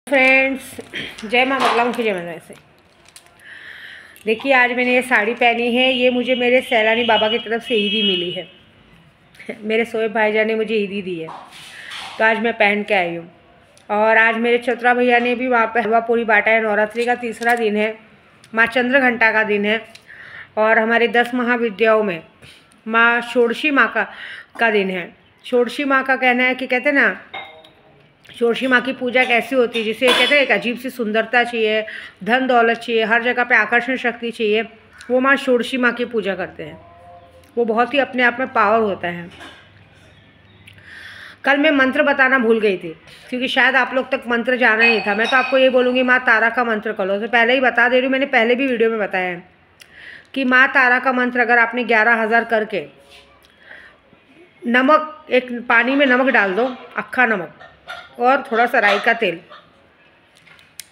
Friends, जय माँ बगला मुखी जय मंगल से। देखिए, आज मैंने ये साड़ी पहनी है। ये मुझे मेरे सैलानी बाबा की तरफ से ईदी मिली है। मेरे शोएब भाईजान ने मुझे ईदी दी है, तो आज मैं पहन के आई हूँ। और आज मेरे चौतरा भैया ने भी वहाँ पर हलवा पूरी बांटा है। नवरात्रि का तीसरा दिन है, माँ चंद्रघंटा का दिन है। और हमारे 10 महाविद्याओं में माँ षोडशी माँ का दिन है। षोडशी माँ का कहना है कि कहते हैं ना, षोडशी माँ की पूजा कैसी होती है, जिसे कहते हैं एक अजीब सी सुंदरता चाहिए, धन दौलत चाहिए, हर जगह पे आकर्षण शक्ति चाहिए, वो माँ षोडशी माँ की पूजा करते हैं। वो बहुत ही अपने आप में पावर होता है। कल मैं मंत्र बताना भूल गई थी, क्योंकि शायद आप लोग तक मंत्र जाना ही था। मैं तो आपको ये बोलूँगी माँ तारा का मंत्र कर लो। तो पहले ही बता दे रही हूँ, मैंने पहले भी वीडियो में बताया है कि माँ तारा का मंत्र अगर आपने 11,000 करके नमक, एक पानी में नमक डाल दो, अक्खा नमक, और थोड़ा सा राई का तेल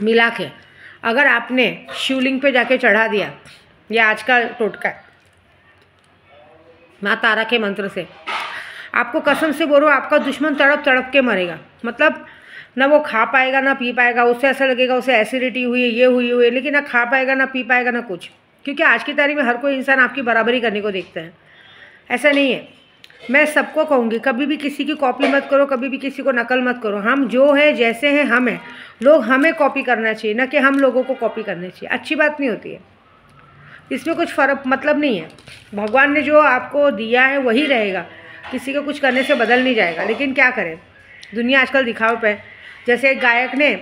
मिला के अगर आपने शिवलिंग पे जाके चढ़ा दिया, ये आज का टोटका है माँ तारा के मंत्र से, आपको कसम से बोलो, आपका दुश्मन तड़प तड़प के मरेगा। मतलब ना वो खा पाएगा ना पी पाएगा। उससे ऐसा लगेगा उसे एसिडिटी हुई है, ये हुई है, लेकिन ना खा पाएगा ना पी पाएगा ना कुछ। क्योंकि आज की तारीख में हर कोई इंसान आपकी बराबरी करने को देखता है। ऐसा नहीं है। मैं सबको कहूँगी, कभी भी किसी की कॉपी मत करो, कभी भी किसी को नकल मत करो। हम जो है, जैसे हैं हम हैं। लोग हमें कॉपी करना चाहिए, ना कि हम लोगों को कॉपी करना चाहिए। अच्छी बात नहीं होती है, इसमें कुछ फ़र्क मतलब नहीं है। भगवान ने जो आपको दिया है वही रहेगा, किसी को कुछ करने से बदल नहीं जाएगा। लेकिन क्या करें, दुनिया आजकल दिखावे पे। जैसे एक गायक ने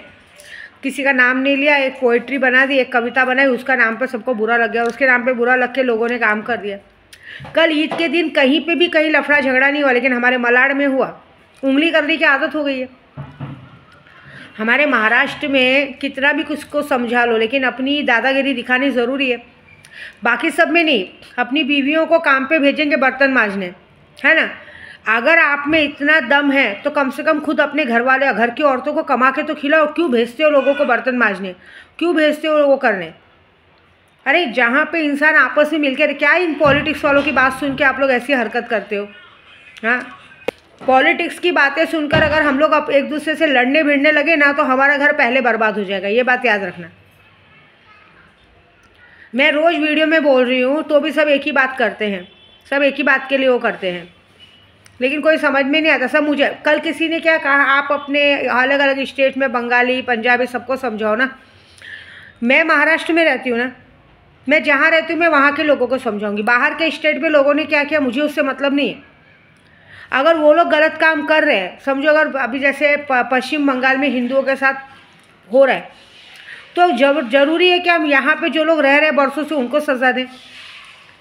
किसी का नाम नहीं लिया, एक पोइट्री बना दी, एक कविता बनाई, उसका नाम पर सबको बुरा लग गया, उसके नाम पे बुरा लग के लोगों ने काम कर दिया। कल ईद के दिन कहीं पे भी कहीं लफड़ा झगड़ा नहीं हुआ, लेकिन हमारे मलाड में हुआ। उंगली करने की आदत हो गई है। हमारे महाराष्ट्र में कितना भी कुछ को समझा लो, लेकिन अपनी दादागिरी दिखानी ज़रूरी है। बाकी सब में नहीं। अपनी बीवियों को काम पे भेजेंगे बर्तन मांजने, है ना। अगर आप में इतना दम है तो कम से कम खुद अपने घर वाले, घर की औरतों को कमा के तो खिलाओ। क्यों भेजते हो लोगों को बर्तन मांजने, क्यों भेजते हो वो करने? अरे जहाँ पे इंसान आपस में मिलकर, क्या इन पॉलिटिक्स वालों की बात सुन के आप लोग ऐसी हरकत करते हो? हाँ, पॉलिटिक्स की बातें सुनकर अगर हम लोग अब एक दूसरे से लड़ने भिड़ने लगे ना, तो हमारा घर पहले बर्बाद हो जाएगा। ये बात याद रखना। मैं रोज़ वीडियो में बोल रही हूँ, तो भी सब एक ही बात करते हैं, सब एक ही बात के लिए वो करते हैं, लेकिन कोई समझ में नहीं आता। सब मुझे कल किसी ने क्या कहा, आप अपने अलग अलग स्टेट में बंगाली, पंजाबी सबको समझाओ ना। मैं महाराष्ट्र में रहती हूँ ना, मैं जहाँ रहती हूँ मैं वहाँ के लोगों को समझाऊंगी। बाहर के स्टेट में लोगों ने क्या किया, मुझे उससे मतलब नहीं है। अगर वो लोग गलत काम कर रहे हैं, समझो अगर अभी जैसे पश्चिम बंगाल में हिंदुओं के साथ हो रहा है, तो ज़रूरी है कि हम यहाँ पे जो लोग रह रहे हैं बरसों से उनको सज़ा दें?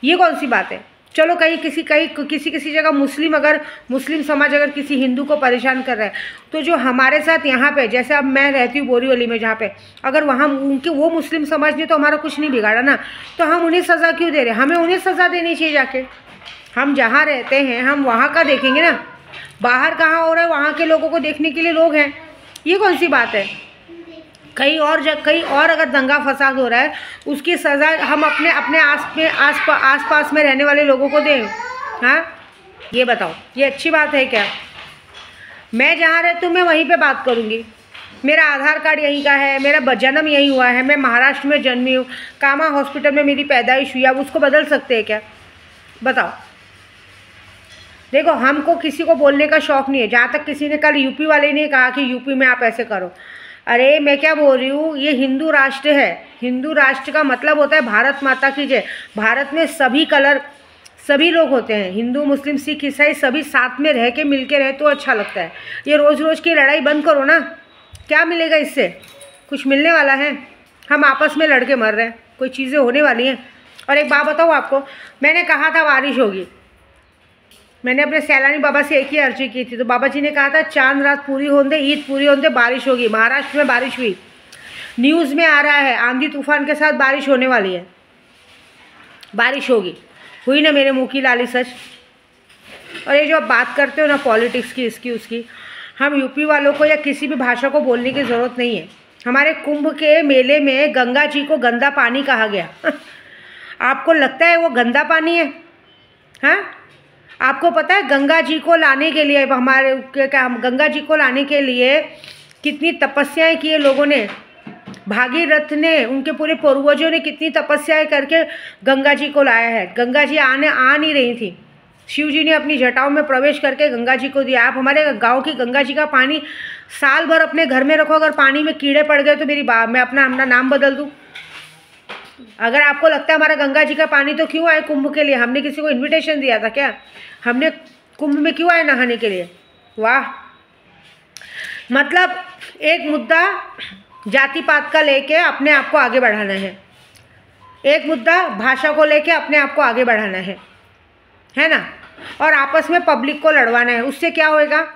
ये कौन सी बात है? चलो कहीं किसी जगह मुस्लिम समाज अगर किसी हिंदू को परेशान कर रहा है, तो जो हमारे साथ यहाँ पे, जैसे अब मैं रहती हूँ बोरीवली में, जहाँ पे अगर वहाँ उनके वो मुस्लिम समाज ने तो हमारा कुछ नहीं बिगाड़ा ना, तो हम उन्हें सज़ा क्यों दे रहे हैं? हमें उन्हें सज़ा देनी चाहिए। जाके हम जहाँ रहते हैं हम वहाँ का देखेंगे ना। बाहर कहाँ हो रहा है, वहाँ के लोगों को देखने के लिए लोग हैं। ये कौन सी बात है? कहीं और अगर दंगा फसाद हो रहा है, उसकी सज़ा हम अपने आस-पास में रहने वाले लोगों को दें? हाँ, ये बताओ, ये अच्छी बात है क्या? मैं जहाँ रहती हूँ मैं वहीं पे बात करूँगी। मेरा आधार कार्ड यहीं का है, मेरा जन्म यहीं हुआ है, मैं महाराष्ट्र में जन्मी हूँ, कामा हॉस्पिटल में मेरी पैदाइश हुई। अब उसको बदल सकते हैं क्या? बताओ। देखो, हमको किसी को बोलने का शौक़ नहीं है। जहाँ तक किसी ने कल यूपी वाले ने कहा कि यूपी में आप ऐसे करो, अरे मैं क्या बोल रही हूँ, ये हिंदू राष्ट्र है। हिंदू राष्ट्र का मतलब होता है भारत माता की जय। भारत में सभी कलर, सभी लोग होते हैं, हिंदू मुस्लिम सिख ईसाई, सभी साथ में रह के मिल के रहे तो अच्छा लगता है। ये रोज़ रोज़ की लड़ाई बंद करो ना। क्या मिलेगा इससे? कुछ मिलने वाला है? हम आपस में लड़ के मर रहे हैं, कोई चीज़ें होने वाली हैं? और एक बात बताऊँ आपको, मैंने कहा था बारिश होगी। मैंने अपने सैलानी बाबा से एक ही अर्जी की थी, तो बाबा जी ने कहा था चांद रात पूरी होने दे, ईद पूरी होने दे, बारिश होगी। महाराष्ट्र में बारिश हुई, न्यूज़ में आ रहा है आंधी तूफान के साथ बारिश होने वाली है। बारिश होगी, हुई ना मेरे मुँह की लाली सच। और ये जो आप बात करते हो ना पॉलिटिक्स की, इसकी उसकी, हम यूपी वालों को या किसी भी भाषा को बोलने की ज़रूरत नहीं है। हमारे कुंभ के मेले में गंगा जी को गंदा पानी कहा गया। आपको लगता है वो गंदा पानी है? हाँ, आपको पता है गंगा जी को लाने के लिए, गंगा जी को लाने के लिए कितनी तपस्याएं की है लोगों ने, भागीरथ ने, उनके पूरे पूर्वजों ने कितनी तपस्याएं करके गंगा जी को लाया है। गंगा जी आ नहीं रही थी, शिव जी ने अपनी जटाओं में प्रवेश करके गंगा जी को दिया। आप हमारे गांव की गंगा जी का पानी साल भर अपने घर में रखो, अगर पानी में कीड़े पड़ गए तो मैं अपना नाम बदल दूँ। अगर आपको लगता है हमारा गंगा जी का पानी तो क्यों आए कुंभ के लिए? हमने किसी को इन्विटेशन दिया था क्या? हमने कुंभ में क्यों आए नहाने के लिए? वाह। मतलब एक मुद्दा जाति पात का लेके अपने आप को आगे बढ़ाना है, एक मुद्दा भाषा को लेके अपने आप को आगे बढ़ाना है ना, और आपस में पब्लिक को लड़वाना है। उससे क्या होएगा?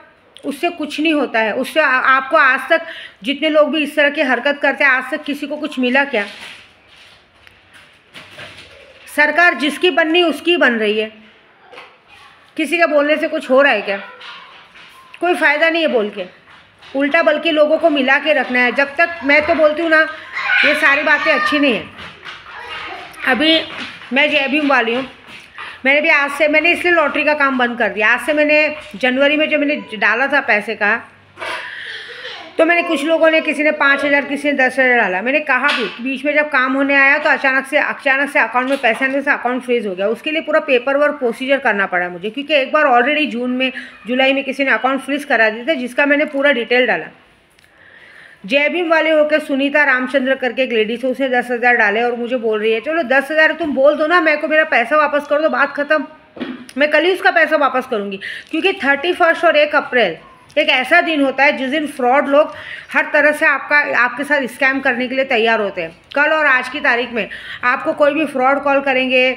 उससे कुछ नहीं होता है। उससे आपको आज तक जितने लोग भी इस तरह की हरकत करते हैं, आज तक किसी को कुछ मिला क्या? सरकार जिसकी बननी उसकी बन रही है, किसी के बोलने से कुछ हो रहा है क्या? कोई फ़ायदा नहीं है बोल के, उल्टा बल्कि लोगों को मिला के रखना है। जब तक मैं तो बोलती हूँ ना, ये सारी बातें अच्छी नहीं हैं। अभी मैं जय भीम वाली हूँ, मैंने भी आज से, मैंने इसलिए लॉटरी का काम बंद कर दिया। आज से मैंने जनवरी में जो मैंने डाला था पैसे का, तो मैंने कुछ लोगों ने, किसी ने 5,000, किसी ने 10,000 डाला। मैंने कहा भी, बीच में जब काम होने आया तो अचानक से अकाउंट में पैसा नहीं, से अकाउंट फ्रीज हो गया। उसके लिए पूरा पेपर वर्क प्रोसीजर करना पड़ा मुझे, क्योंकि एक बार ऑलरेडी जुलाई में किसी ने अकाउंट फ्रीज करा दिया था, जिसका मैंने पूरा डिटेल डाला। जय भीम वाले होकर सुनीता रामचंद्र करके एक लेडीज है, उसने 10,000 डाले और मुझे बोल रही है चलो 10,000 तुम बोल दो ना, मेरे को मेरा पैसा वापस कर दो, बात खत्म। मैं कल ही उसका पैसा वापस करूँगी, क्योंकि 31 और 1 अप्रैल एक ऐसा दिन होता है जिस दिन फ्रॉड लोग हर तरह से आपके साथ स्कैम करने के लिए तैयार होते हैं। कल और आज की तारीख में आपको कोई भी फ्रॉड कॉल करेंगे,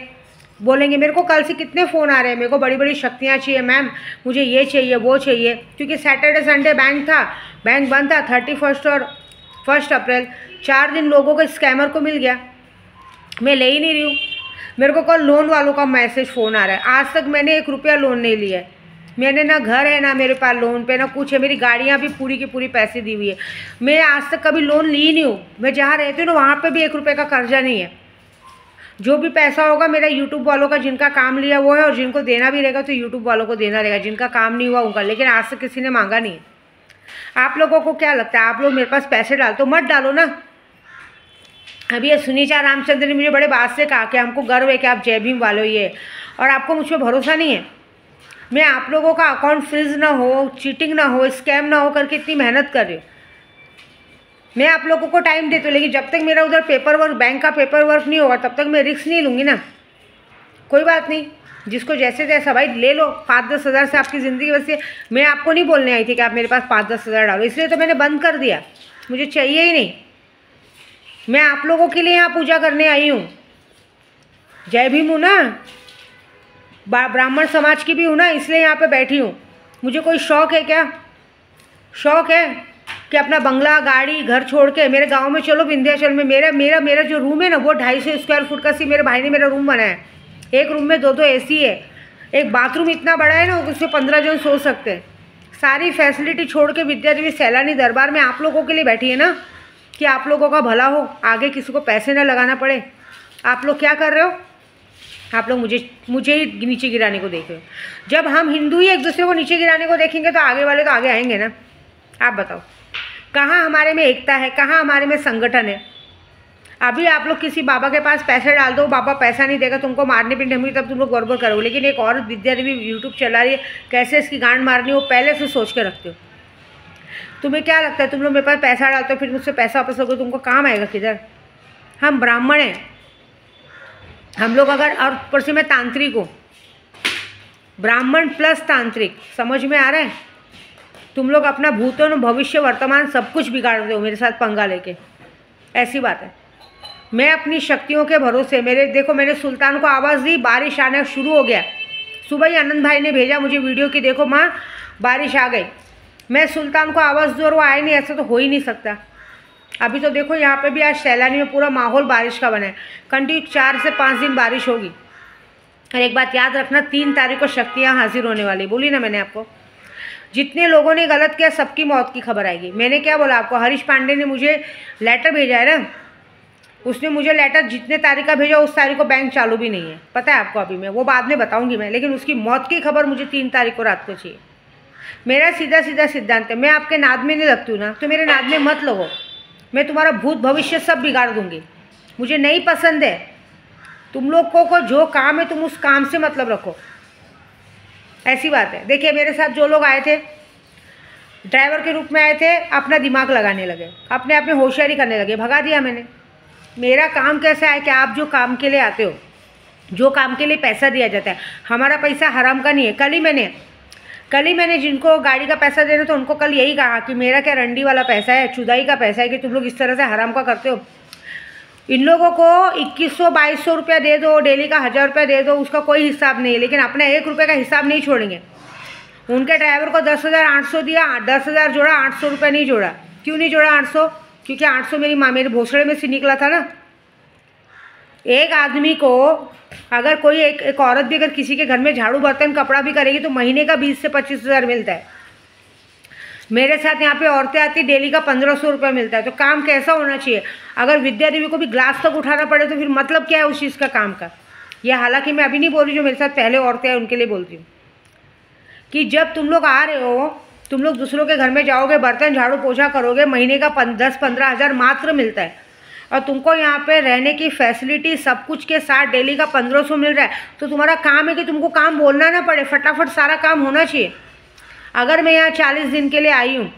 बोलेंगे, मेरे को कल से कितने फ़ोन आ रहे हैं, मेरे को बड़ी बड़ी शक्तियाँ चाहिए मैम, मुझे ये चाहिए वो चाहिए। क्योंकि सैटरडे संडे बैंक बंद था, 31 और 1 अप्रैल 4 दिन लोगों को स्कैमर को मिल गया। मैं ले ही नहीं रही हूँ। मेरे को कल लोन वालों का मैसेज फ़ोन आ रहा है। आज तक मैंने 1 रुपया लोन नहीं लिया है। मैंने ना घर है ना मेरे पास लोन पे, ना कुछ है। मेरी गाड़ियाँ भी पूरी की पूरी पैसे दी हुई है। मैं आज तक कभी लोन ली नहीं हूँ। मैं जहाँ रहती हूँ ना, वहाँ पे भी 1 रुपये का कर्जा नहीं है। जो भी पैसा होगा मेरा यूट्यूब वालों का, जिनका काम लिया वो है, और जिनको देना भी रहेगा तो यूट्यूब वालों को देना रहेगा, जिनका काम नहीं हुआ उनका। लेकिन आज तक किसी ने मांगा नहीं है। आप लोगों को क्या लगता है, आप लोग मेरे पास पैसे डालते हो? मत डालो ना। अभी ये सुनीता रामचंद्र ने मुझे बड़े बात से कहा कि हमको गर्व है कि आप जय भीम वाले ही है, और आपको मुझ पर भरोसा नहीं है। मैं आप लोगों का अकाउंट फ्रीज ना हो, चीटिंग ना हो, स्कैम ना हो करके इतनी मेहनत कर रही हूँ। मैं आप लोगों को टाइम देती हूँ, लेकिन जब तक मेरा उधर पेपर वर्क, बैंक का पेपर वर्क नहीं होगा, तब तक मैं रिस्क नहीं लूँगी ना। कोई बात नहीं, जिसको जैसे जैसा भाई ले लो। 5-10 हज़ार से आपकी ज़िंदगी बस। मैं आपको नहीं बोलने आई थी कि आप मेरे पास 5-10 हज़ार डालो, इसलिए तो मैंने बंद कर दिया। मुझे चाहिए ही नहीं। मैं आप लोगों के लिए यहाँ पूजा करने आई हूँ। जय भीम हूँ ना, ब्राह्मण समाज की भी हूँ ना, इसलिए यहाँ पे बैठी हूँ। मुझे कोई शौक़ है क्या? शौक़ है कि अपना बंगला, गाड़ी, घर छोड़ के मेरे गांव में चलो, विंध्याचल में। मेरा जो रूम है ना, वो 250 स्क्वायर फुट का मेरे भाई ने मेरा रूम बनाया है। एक रूम में 2-2 AC है, एक बाथरूम इतना बड़ा है ना, उसमें 15 जन सो सकते हैं। सारी फैसिलिटी छोड़ के विद्या देवी सैलानी दरबार में आप लोगों के लिए बैठी है ना, कि आप लोगों का भला हो, आगे किसी को पैसे ना लगाना पड़े। आप लोग क्या कर रहे हो? आप लोग मुझे ही नीचे गिराने को देख रहे हो। जब हम हिंदू ही एक दूसरे को नीचे गिराने को देखेंगे तो आगे वाले तो आगे आएंगे ना। आप बताओ, कहाँ हमारे में एकता है, कहाँ हमारे में संगठन है? अभी आप लोग किसी बाबा के पास पैसे डाल दो, बाबा पैसा नहीं देगा, तुमको मारने पीटने होंगी, तब तुम लोग गड़बड़ करोगे। लेकिन एक औरत विद्या देवी यूट्यूब चला रही है, कैसे इसकी गांड मारनी हो पहले से सोच के रखते हो। तुम्हें क्या लगता है, तुम लोग मेरे पास पैसा डालते हो फिर मुझसे पैसा वापस लोगे, तुमको काम आएगा किधर? हम ब्राह्मण हैं, हम लोग अगर, और ऊपर से मैं तांत्रिक हूँ, ब्राह्मण प्लस तांत्रिक, समझ में आ रहा है? तुम लोग अपना भूतों, भविष्य, वर्तमान सब कुछ बिगाड़ रहे हो मेरे साथ पंगा लेके। ऐसी बात है। मैं अपनी शक्तियों के भरोसे, देखो मैंने सुल्तान को आवाज़ दी, बारिश आना शुरू हो गया। सुबह ही आनंद भाई ने भेजा मुझे वीडियो की, देखो माँ बारिश आ गई। मैं सुल्तान को आवाज़ दूँ और वो आए नहीं, ऐसा तो हो ही नहीं सकता। अभी तो देखो यहाँ पे भी आज सैलानी में पूरा माहौल बारिश का बना है। कंटिन्यू 4 से 5 दिन बारिश होगी। और एक बात याद रखना, 3 तारीख को शक्तियाँ हाजिर होने वाली, बोली ना मैंने आपको। जितने लोगों ने गलत किया सबकी मौत की खबर आएगी। मैंने क्या बोला आपको, हरीश पांडे ने मुझे लेटर भेजा है ना, उसने मुझे लेटर जितने तारीख का भेजा उस तारीख को बैंक चालू भी नहीं है, पता है आपको। अभी मैं वो बाद में बताऊंगी मैं, लेकिन उसकी मौत की खबर मुझे 3 तारीख को रात को चाहिए। मेरा सीधा सीधा सिद्धांत है, मैं आपके नाद में नहीं लगती हूँ ना, तो मेरे नाद में मत लगो। मैं तुम्हारा भूत भविष्य सब बिगाड़ दूँगी। मुझे नहीं पसंद है। तुम लोग को जो काम है तुम उस काम से मतलब रखो, ऐसी बात है। देखिए मेरे साथ जो लोग आए थे, ड्राइवर के रूप में आए थे, अपना दिमाग लगाने लगे, अपने आप में होशियारी करने लगे, भगा दिया मैंने। मेरा काम कैसा है कि आप जो काम के लिए आते हो, जो काम के लिए पैसा दिया जाता है, हमारा पैसा हराम का नहीं है। कल ही मैंने जिनको गाड़ी का पैसा देना था उनको कल यही कहा कि मेरा क्या रंडी वाला पैसा है, चुदाई का पैसा है कि तुम लोग इस तरह से हराम का करते हो। इन लोगों को 2100-2200 रुपया दे दो, डेली का 1000 रुपया दे दो, उसका कोई हिसाब नहीं है, लेकिन अपना 1 रुपये का हिसाब नहीं छोड़ेंगे। उनके ड्राइवर को 10,800 दिया, 10,000 जोड़ा, 800 रुपया नहीं जोड़ा। क्यों नहीं जोड़ा 800? क्योंकि 800 मेरे भोसड़े में से निकला था ना। एक आदमी को अगर कोई एक औरत भी अगर किसी के घर में झाड़ू बर्तन कपड़ा भी करेगी तो महीने का 20 से 25,000 मिलता है। मेरे साथ यहाँ पे औरतें आती, डेली का 1500 रुपया मिलता है। तो काम कैसा होना चाहिए? अगर विद्या देवी को भी ग्लास तक उठाना पड़े तो फिर मतलब क्या है उस चीज़ का, काम का? यह हालांकि मैं अभी नहीं बोल रही, जो मेरे साथ पहले औरतें हैं उनके लिए बोलती हूँ कि जब तुम लोग आ रहे हो, तुम लोग दूसरों के घर में जाओगे, बर्तन झाड़ू पोछा करोगे, महीने का 10-15 हज़ार मात्र मिलता है, और तुमको यहाँ पे रहने की फैसिलिटी सब कुछ के साथ डेली का 1500 मिल रहा है। तो तुम्हारा काम है कि तुमको काम बोलना ना पड़े, फटाफट सारा काम होना चाहिए। अगर मैं यहाँ 40 दिन के लिए आई हूँ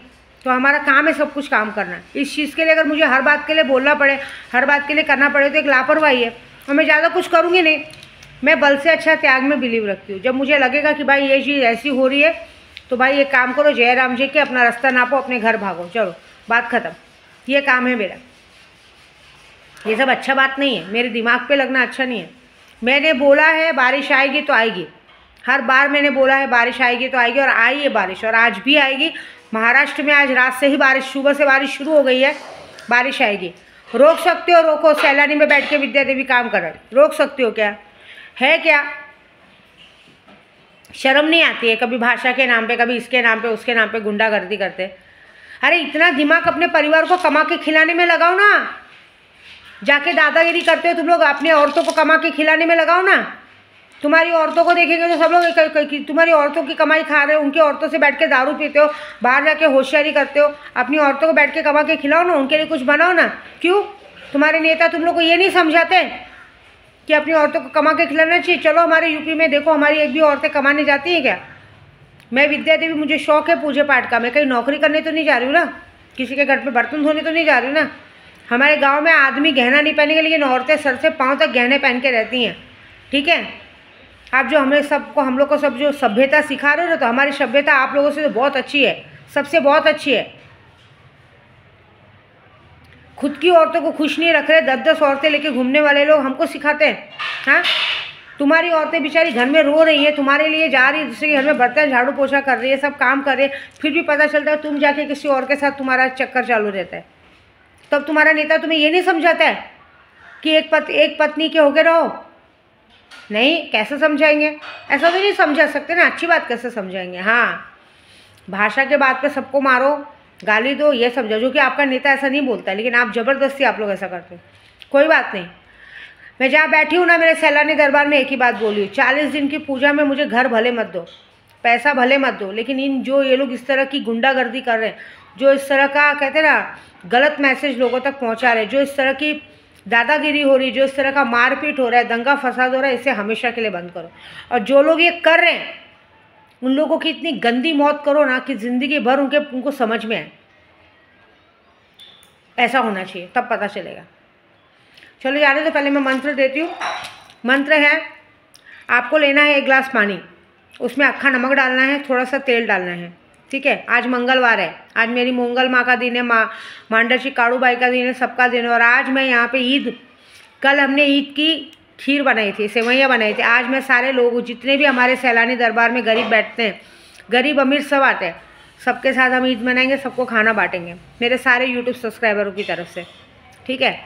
तो हमारा काम है सब कुछ काम करना। इस चीज़ के लिए अगर मुझे हर बात के लिए बोलना पड़े, हर बात के लिए करना पड़े तो एक लापरवाही है, और मैं ज़्यादा कुछ करूँगी नहीं। मैं बल से अच्छा त्याग में बिलीव रखती हूँ। जब मुझे लगेगा कि भाई ये चीज़ ऐसी हो रही है तो भाई एक काम करो, जय राम जी के अपना रास्ता नापो, अपने घर भागो, चलो बात ख़त्म। ये काम है मेरा। ये सब अच्छा बात नहीं है, मेरे दिमाग पे लगना अच्छा नहीं है। मैंने बोला है बारिश आएगी तो आएगी, हर बार मैंने बोला है बारिश आएगी तो आएगी, और आई है बारिश, और आज भी आएगी। महाराष्ट्र में आज रात से ही बारिश, सुबह से बारिश शुरू हो गई है, बारिश आएगी। रोक सकते हो? रोको। सैलानी में बैठ के विद्या देवी काम कर रहे, रोक सकते हो क्या? है क्या शर्म नहीं आती है? कभी भाषा के नाम पे, कभी इसके नाम पे, उसके नाम पे गुंडागर्दी करते। अरे इतना दिमाग अपने परिवार को कमा के खिलाने में लगाओ ना। जाके दादागिरी करते हो तुम लोग, अपने औरतों को कमा के खिलाने में लगाओ ना। तुम्हारी औरतों को देखेंगे तो सब लोग तुम्हारी औरतों की कमाई खा रहे हो, उनकी औरतों से बैठ के दारू पीते हो, बाहर जाके होशियारी करते हो। अपनी औरतों को बैठ के कमा के खिलाओ ना, उनके लिए कुछ बनाओ ना। क्यों तुम्हारे नेता तुम लोग को ये नहीं समझाते कि अपनी औरतों को कमा के खिलाना चाहिए? चलो हमारे यूपी में देखो, हमारी एक भी औरतें कमाने जाती हैं क्या? मैं विद्या देवी, मुझे शौक है पूजे पाठ का, मैं कहीं नौकरी करने तो नहीं जा रही हूँ ना, किसी के घर पे बर्तन धोने तो नहीं जा रही हूँ ना। हमारे गांव में आदमी गहना नहीं पहनेंगे, लेकिन औरतें सर से पाँव तक गहने पहन के रहती हैं। ठीक है, आप जो हम लोग को सब जो सभ्यता सिखा रहे हो ना, तो हमारी सभ्यता आप लोगों से तो बहुत अच्छी है, सबसे बहुत अच्छी है। खुद की औरतों को खुश नहीं रख रहे, 10-10 औरतें लेके घूमने वाले लोग हमको सिखाते हैं। हाँ, तुम्हारी औरतें बेचारी घर में रो रही है, तुम्हारे लिए जा रही है, दूसरे के घर में बर्तन झाड़ू पोछा कर रही है, सब काम कर रही है, फिर भी पता चलता है तुम जाके किसी और के साथ तुम्हारा चक्कर चालू रहता है। तब तुम्हारा नेता तुम्हें ये नहीं समझाता है कि एक पत्नी के होके रहो? नहीं, कैसे समझाएंगे? ऐसा तो नहीं समझा सकते ना, अच्छी बात कैसे समझाएंगे? हाँ, भाषा के बात पे सबको मारो, गाली दो, ये समझो। जो कि आपका नेता ऐसा नहीं बोलता है, लेकिन आप ज़बरदस्ती आप लोग ऐसा करते हो। कोई बात नहीं, मैं जहाँ बैठी हूँ ना, मेरे सैलानी दरबार में एक ही बात बोली हूँ, 40 दिन की पूजा में मुझे घर भले मत दो, पैसा भले मत दो, लेकिन ये लोग इस तरह की गुंडागर्दी कर रहे हैं, जो इस तरह का कहते हैं ना गलत मैसेज लोगों तक पहुँचा रहे हैं, जो इस तरह की दादागिरी हो रही, जो इस तरह का मारपीट हो रहा है, दंगा फसाद हो रहा है, इसे हमेशा के लिए बंद करो। और जो लोग ये कर रहे हैं उन लोगों की इतनी गंदी मौत करो ना कि ज़िंदगी भर उनको समझ में आए। ऐसा होना चाहिए, तब पता चलेगा। चलो जाने तो पहले मैं मंत्र देती हूँ। मंत्र है, आपको लेना है 1 गिलास पानी, उसमें अक्खा नमक डालना है, थोड़ा सा तेल डालना है। ठीक है, आज मंगलवार है, आज मेरी मंगल माँ का दिन है, मांडरची काड़ूबाई का दिन है, सबका दिन है। और आज मैं यहाँ पे कल हमने ईद की खीर बनाई थी, सेवैयाँ बनाई थी। आज मैं सारे लोग, जितने भी हमारे सैलानी दरबार में गरीब बैठते हैं, गरीब अमीर सब आते हैं, सबके साथ हम ईद मनाएंगे, सबको खाना बांटेंगे, मेरे सारे यूट्यूब सब्सक्राइबरों की तरफ से। ठीक है,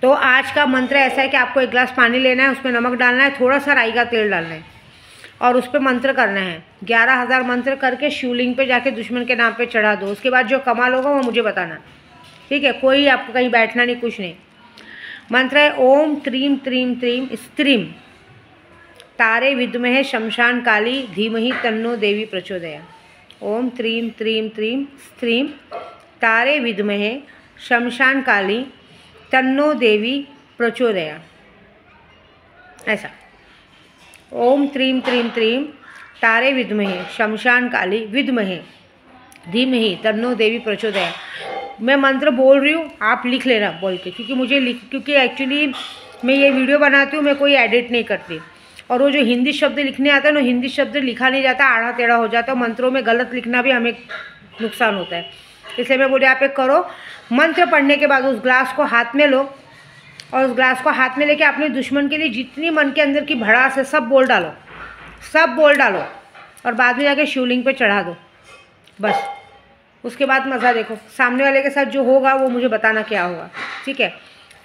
तो आज का मंत्र ऐसा है कि आपको 1 गिलास पानी लेना है, उसमें नमक डालना है, थोड़ा सा राई का तेल डालना है, और उस पर मंत्र करना है। 11,000 मंत्र करके शिवलिंग पे जाके दुश्मन के नाम पे चढ़ा दो। उसके बाद जो कमाल होगा वो मुझे बताना। ठीक है, कोई आपको कहीं बैठना नहीं, कुछ नहीं। मंत्र है ओम त्रीम त्रीम त्रीम स्त्रीम तारे विद्महे शमशान काली धीमहि तन्नो देवी प्रचोदयात्। ओम त्रीम त्रीम त्रीम स्त्रीम तारे विद्महे शमशान काली तन्नो देवी प्रचोदयात्। ऐसा ओम त्रीम त्रीम त्रीम तारे विद्महे शमशान काली विद्महे धीमहि तन्नो देवी प्रचोदयात्। मैं मंत्र बोल रही हूँ, आप लिख लेना बोल के, क्योंकि एक्चुअली मैं ये वीडियो बनाती हूँ, मैं कोई एडिट नहीं करती। और वो जो हिंदी शब्द लिखने आता है ना, हिंदी शब्द लिखा नहीं जाता, आड़ा टेढ़ा हो जाता है। मंत्रों में गलत लिखना भी हमें नुकसान होता है, इसलिए मैं बोली आप एक करो। मंत्र पढ़ने के बाद उस ग्लास को हाथ में लो और उस ग्लास को हाथ में लेके अपने दुश्मन के लिए जितनी मन के अंदर की भड़ास है सब बोल डालो, सब बोल डालो और बाद में जाके शिवलिंग पे चढ़ा दो। बस उसके बाद मज़ा देखो, सामने वाले के साथ जो होगा वो मुझे बताना क्या होगा। ठीक है,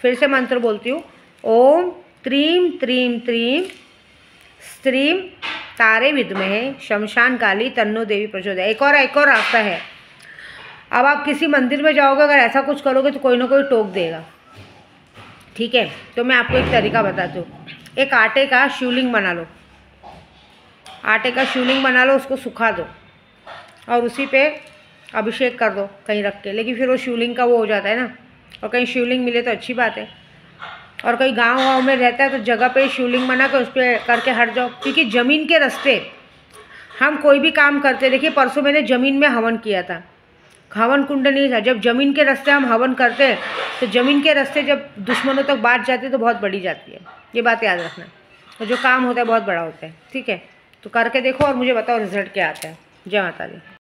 फिर से मंत्र बोलती हूँ। ओम त्रीम त्रीम त्रीम स्त्रीम तारे विद्महे शमशान काली तन्नो देवी प्रचोदयात्। एक और रास्ता है। अब आप किसी मंदिर में जाओगे, अगर ऐसा कुछ करोगे तो कोई ना कोई टोक देगा। ठीक है, तो मैं आपको एक तरीका बताती हूँ। एक आटे का शिवलिंग बना लो, आटे का शिवलिंग बना लो, उसको सुखा दो और उसी पे अभिषेक कर दो कहीं रख के। लेकिन फिर वो शिवलिंग का वो हो जाता है ना, और कहीं शिवलिंग मिले तो अच्छी बात है। और कहीं गांव में रहता है तो जगह पे शिवलिंग बना कर उस पर करके हट जाओ। क्योंकि ज़मीन के रास्ते हम कोई भी काम करते, देखिए परसों मैंने ज़मीन में हवन किया था, हवन कुंड नहीं था। जब ज़मीन के रास्ते हम हवन करते हैं तो ज़मीन के रास्ते जब दुश्मनों तक बात जाती है तो बहुत बड़ी जाती है, ये बात याद रखना। और जो काम होता है बहुत बड़ा होता है। ठीक है, तो करके देखो और मुझे बताओ रिजल्ट क्या आता है। जय माता दी।